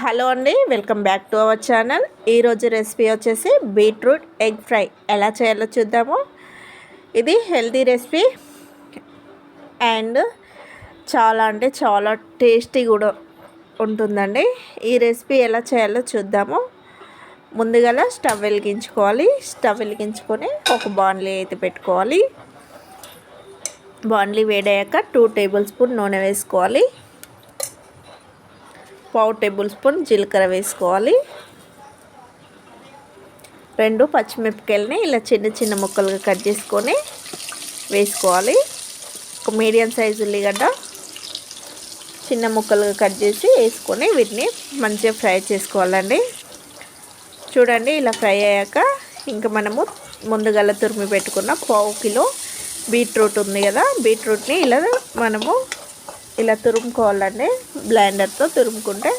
Hello అండి, welcome back to our channel. ఈరోజు recipe వచ్చేసి బీట్రూట్ ఎగ్ ఫ్రై ఎలా చేయాలో చూద్దాము. ఇది హెల్తీ రెసిపీ అండ్ చాలా అంటే చాలా టేస్టీ కూడా ఉంటుందండి. ఈ రెసిపీ ఎలా చేయాలో చూద్దాము. ముందుగా స్టవ్ వెలిగించుకోవాలి. స్టవ్ వెలిగించుకొని ఒక బాండ్లీ అయితే పెట్టుకోవాలి. బాండ్లీ వేడయ్యాక 2 టేబుల్ స్పూన్ నూనె వేసుకోవాలి. 1/4 టేబుల్ స్పూన్ జీలకర్ర వేసుకోవాలి. 2 పచ్చిమిరపకాయలని ఇలా చిన్న చిన్న ముక్కలుగా కట్ చేసుకొని వేసుకోవాలి. ఒక మీడియం సైజు ఉల్లిగడ్డ చిన్న ముక్కలుగా కట్ చేసి వేసుకొని వీటిని మంచిగా ఫ్రై చేసుకోవాలండి. చూడండి, ఇలా ఫ్రై అయ్యాక ఇంకా మనము ముందుగా తురిమి పెట్టుకున్న 1/4 కిలో బీట్రూట్ ఉంది కదా, బీట్రూట్ని ఇలా మనము ఇలా తురుముకోవాలండి. బ్లెండర్తో తురుముకుంటే